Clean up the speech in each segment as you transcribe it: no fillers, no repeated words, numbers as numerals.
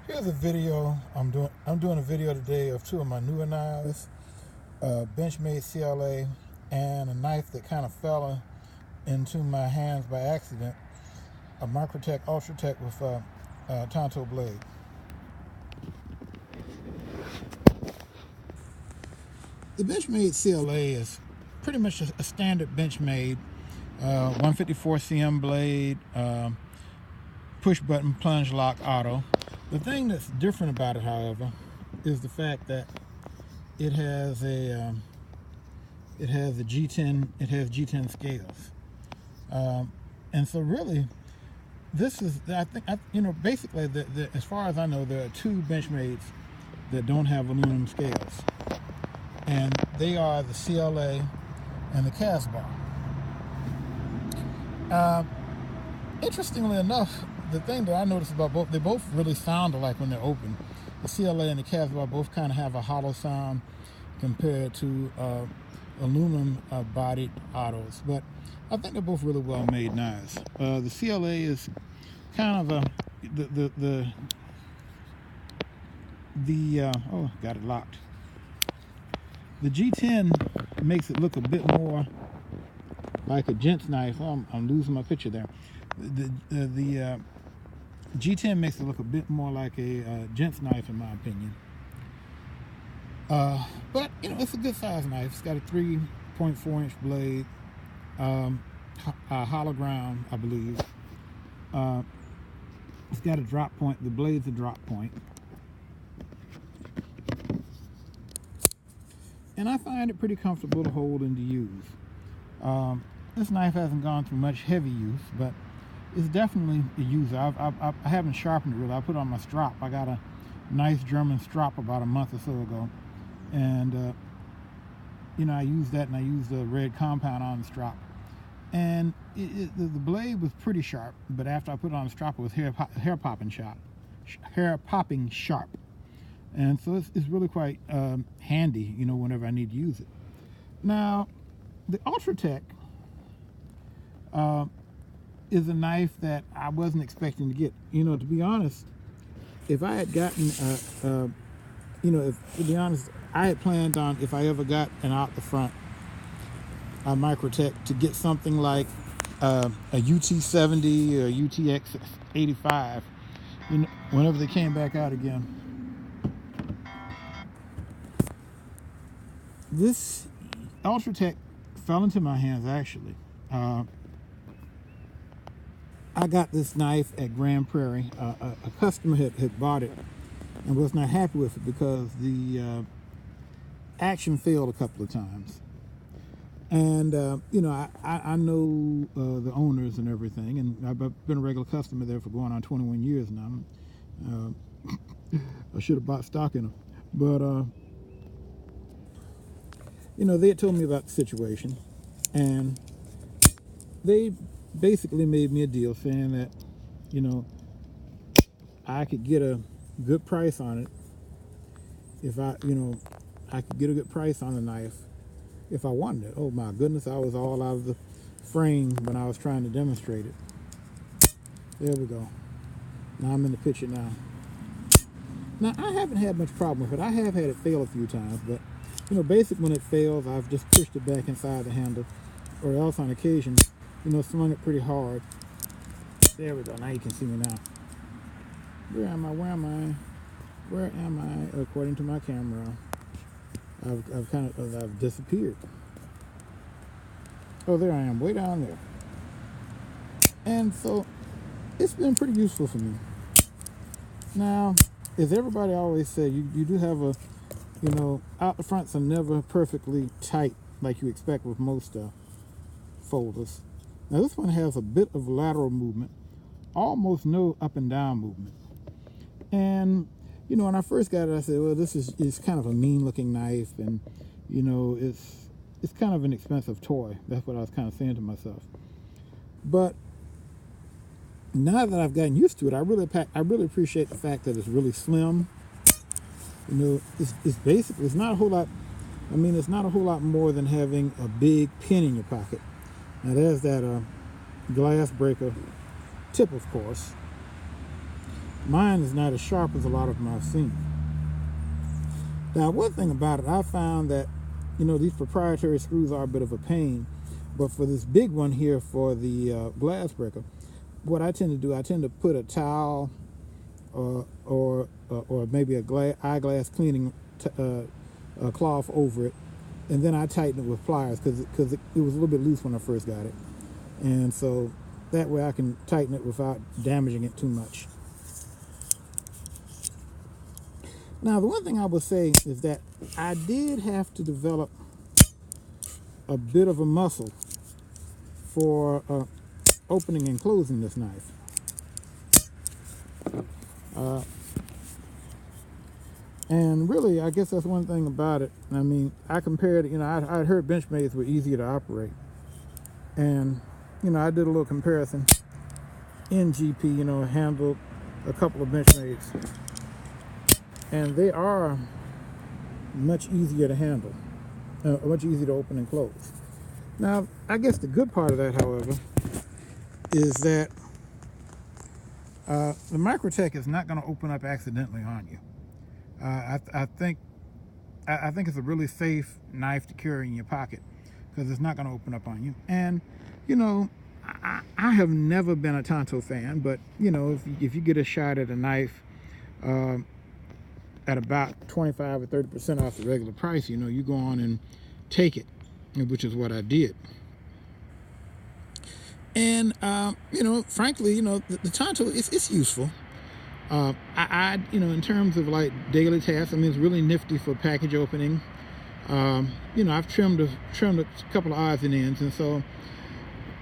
Here's a video I'm doing. I'm doing a video today of two of my newer knives, Benchmade CLA, and a knife that kind of fell into my hands by accident, a Microtech Ultratech with a Tonto blade. The Benchmade CLA is pretty much a standard Benchmade 154 cm blade, push button plunge lock auto. The thing that's different about it, however, is the fact that it has a G10. It has G10 scales, and so really, this is basically as far as I know, there are two Benchmades that don't have aluminum scales, and they are the CLA and the Casbah. Interestingly enough, the thing that I noticed about both, they both really sound alike when they're open. The CLA and the Casbah both kind of have a hollow sound compared to aluminum bodied autos, but I think they're both really well made knives. The CLA is kind of oh, got it locked. The G10 makes it look a bit more like a gent's knife. Oh, I'm losing my picture there. The G10 makes it look a bit more like a gent's knife, in my opinion. But it's a good size knife. It's got a 3.4 inch blade, hollow ground, I believe. It's got a drop point. The blade's a drop point, and I find it pretty comfortable to hold and to use. This knife hasn't gone through much heavy use, but it's definitely a user. I haven't sharpened it really. I put it on my strop. I got a nice German strop about a month or so ago, and I used that, and I used the red compound on the strop, and the blade was pretty sharp. But after I put it on the strop, it was hair popping sharp, and so it's really quite handy, whenever I need to use it. Now, the Ultratech is a knife that I wasn't expecting to get. To be honest, if I had gotten, I had planned on, if I ever got an out the front Microtech, to get something like a UT70 or UTX 85, whenever they came back out again. This Ultratech fell into my hands, actually. I got this knife at Grand Prairie. A customer had bought it and was not happy with it because the action failed a couple of times. And, I know the owners and everything, and I've been a regular customer there for going on 21 years now. I should have bought stock in them. But, they had told me about the situation, and they basically made me a deal saying that, I could get a good price on it if I could get a good price on the knife if I wanted it. Oh my goodness, I was all out of the frame when I was trying to demonstrate it. There we go. Now I'm in the picture now. Now, I haven't had much problem with it. I have had it fail a few times, but, basically when it fails, I've just pushed it back inside the handle, or else on occasion, swung it pretty hard. There we go. Now you can see me now. Where am I? According to my camera, I've disappeared. Oh, there I am, way down there. And so, it's been pretty useful for me. Now, as everybody always say, you do have out the fronts are never perfectly tight like you expect with most folders. Now this one has a bit of lateral movement, almost no up and down movement. And when I first got it, I said, well, this is kind of a mean looking knife, and it's kind of an expensive toy. That's what I was kind of saying to myself. But now that I've gotten used to it, I really appreciate the fact that it's really slim. It's basically, it's not a whole lot. It's not a whole lot more than having a big pin in your pocket. Now there's that glass breaker tip, of course. mine is not as sharp as a lot of them I've seen. Now, one thing about it, I found that, you know, these proprietary screws are a bit of a pain, but for this big one here for the glass breaker, what I tend to do, I tend to put a towel or maybe a eyeglass cleaning cloth over it, and then I tighten it with pliers because it was a little bit loose when I first got it, and so that way I can tighten it without damaging it too much. Now, the one thing I would say is that I did have to develop a bit of a muscle for opening and closing this knife. And really, I guess that's one thing about it. I mean, I compared, you know, I'd heard Benchmades were easier to operate. And, you know, I did a little comparison in GP, you know, handled a couple of Benchmades. And they are much easier to handle, much easier to open and close. Now, I guess the good part of that, however, is that the Microtech is not going to open up accidentally on you. I think it's a really safe knife to carry in your pocket because it's not going to open up on you. And, you know, I have never been a Tonto fan, but, you know, if you get a shot at a knife at about 25 or 30% off the regular price, you know, you go on and take it, which is what I did. And, you know, frankly, you know, the Tonto, it's useful. You know, in terms of like daily tasks, I mean, it's really nifty for package opening. You know, I've trimmed a couple of odds and ends, and so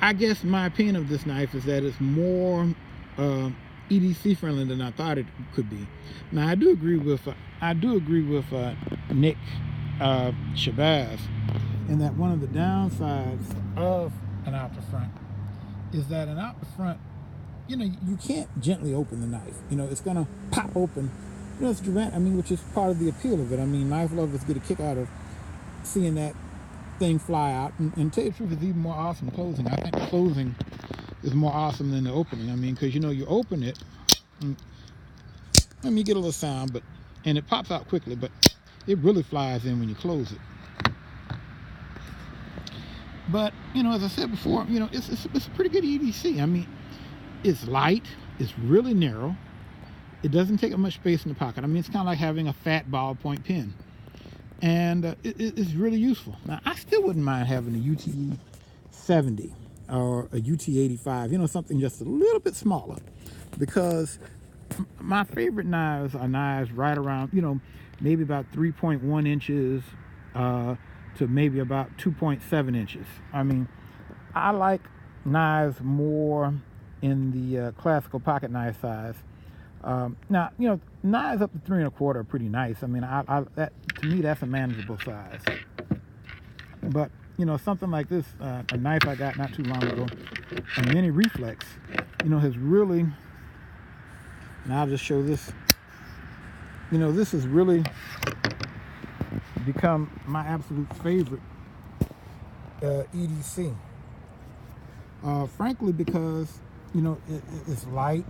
I guess my opinion of this knife is that it's more EDC friendly than I thought it could be. Now, I do agree with Nick Shabazz in that one of the downsides of an out the front is that an out the front, you know, you can't gently open the knife. You know, it's gonna pop open. You know, it's dramatic. I mean, which is part of the appeal of it. I mean, knife lovers get a kick out of seeing that thing fly out. And to tell you the truth, it's even more awesome closing. I think the closing is more awesome than the opening. I mean, because, you know, you open it, and, I mean, you get a little sound, and it pops out quickly, but it really flies in when you close it. But, you know, as I said before, you know, it's a pretty good EDC. I mean, it's light, it's really narrow, it doesn't take up much space in the pocket. I mean, it's kind of like having a fat ballpoint pen, and it's really useful. Now, I still wouldn't mind having a UTE 70 or a UT 85, you know, something just a little bit smaller, because my favorite knives are knives right around, you know, maybe about 3.1 inches to maybe about 2.7 inches. I mean, I like knives more in the classical pocket knife size. Now, you know, knives up to 3 1/4 are pretty nice. I mean, that, to me, that's a manageable size. But, you know, something like this, a knife I got not too long ago, a mini Reflex, you know, has really, and I'll just show this, you know, this has really become my absolute favorite EDC. Frankly, because, you know, it's light.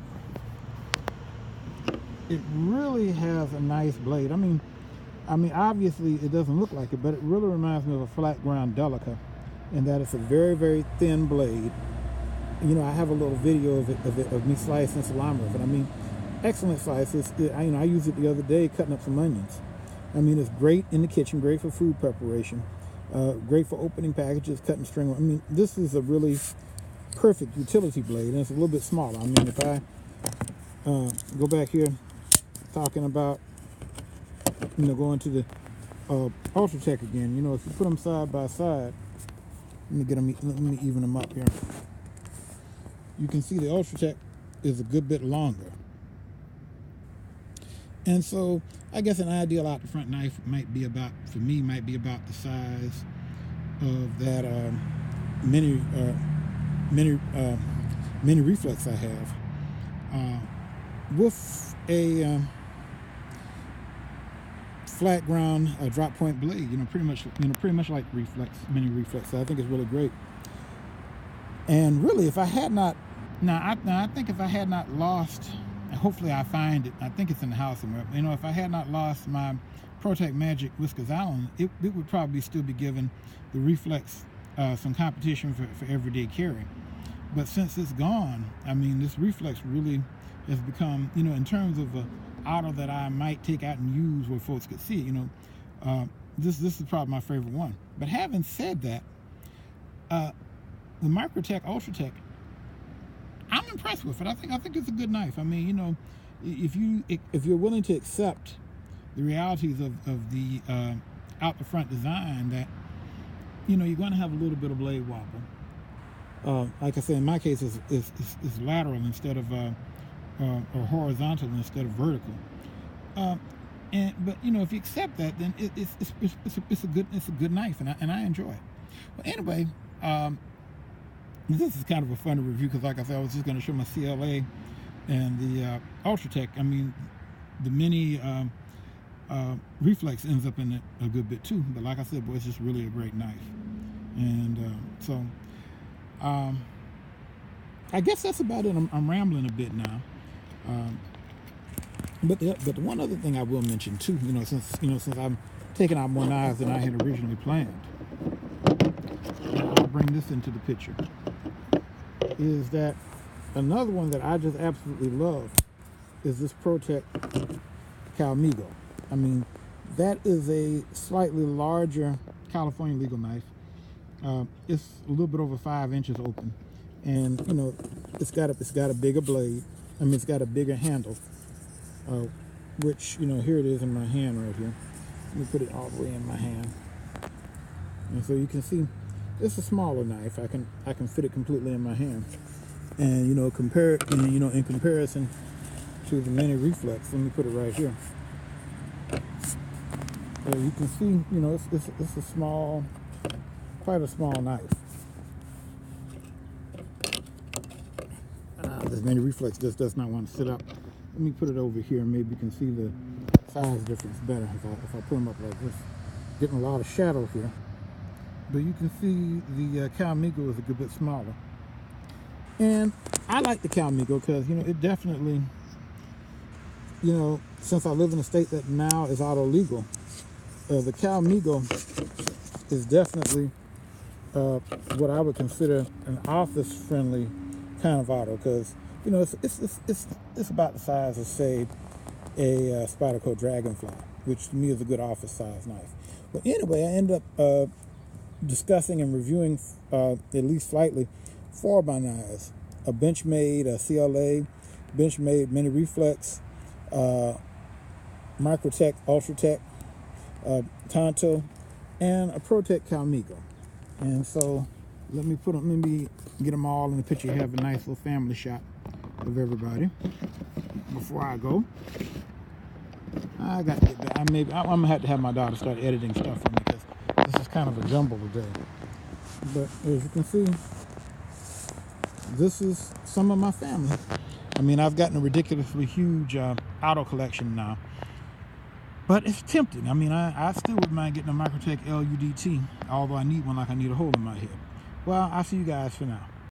It really has a nice blade. I mean, obviously it doesn't look like it, but it really reminds me of a flat ground Delica, in that it's a very, very thin blade. You know, I have a little video of me slicing salami with it. I mean, excellent slices. You know, I used it the other day cutting up some onions. I mean, it's great in the kitchen, great for food preparation, great for opening packages, cutting string. I mean, this is a really perfect utility blade, and it's a little bit smaller. I mean, if I go back here talking about, you know, going to the Ultratech again, you know, if you put them side by side, let me even them up here. You can see the Ultratech is a good bit longer. And so I guess an ideal out the front knife might be about, for me, might be about the size of that mini Reflex I have, with a flat ground drop point blade. You know, pretty much like mini Reflex. So I think it's really great. And really, if I had not, I think if I had not lost And hopefully I find it. I think it's in the house somewhere. You know, if I had not lost my Protech Magic Whiskers Island, it would probably still be giving the Reflex some competition for everyday carry. But since it's gone, I mean, this Reflex really has become, you know, in terms of an auto that I might take out and use where folks could see it, you know, this is probably my favorite one. But having said that, the Microtech Ultratech, I'm impressed with it. I think it's a good knife. I mean, you know, if you're willing to accept the realities of the out the front design, that, you know, you're going to have a little bit of blade wobble. Like I said, in my case, it's lateral instead of or horizontal instead of vertical. But you know, if you accept that, then it's a good knife, and I enjoy it. But anyway, this is kind of a funny review because, like I said, I was just going to show my CLA and the Ultratech. I mean, the mini Reflex ends up in it a good bit too. But like I said, boy, it's just really a great knife. And so I guess that's about it. I'm rambling a bit now. But the one other thing I will mention too, you know, since I'm taking out more knives than I had originally planned, I'll bring this into the picture, is that another one that I just absolutely love is this Protech Calmigo. I mean, that is a slightly larger California legal knife. It's a little bit over 5 inches open, and you know, it's got a bigger blade. I mean, it's got a bigger handle, which, you know, here it is in my hand right here. Let me put it all the way in my hand, and so you can see it's a smaller knife. I can fit it completely in my hand, and you know, in comparison to the mini Reflex. Let me put it right here. So you can see, you know, it's a small, quite a small knife. This mini Reflex just does not want to sit up. Let me put it over here, and maybe you can see the size difference better if I put them up like this. Getting a lot of shadow here, but you can see the Calmigo is a good bit smaller. And I like the Calmigo because, you know, it definitely, you know, since I live in a state that now is auto legal, the Calmigo is definitely what I would consider an office friendly kind of auto, because, you know, it's about the size of, say, a Spyderco Dragonfly, which to me is a good office size knife. But anyway, I end up discussing and reviewing at least slightly 4 of my knives: a Benchmade, a CLA, Benchmade Mini Reflex, Microtech Ultratech, Tonto, and a Protech Calmigo. And so let me get them all in the picture. Have a nice little family shot of everybody before I go. I got to get back. I'm gonna have to have my daughter start editing stuff for me, because this is kind of a jumble today. But as you can see, this is some of my family. I mean, I've gotten a ridiculously huge auto collection now, but it's tempting. I mean, I still wouldn't mind getting a Microtech LUDT, although I need one like I need a hole in my head. Well, I'll see you guys for now.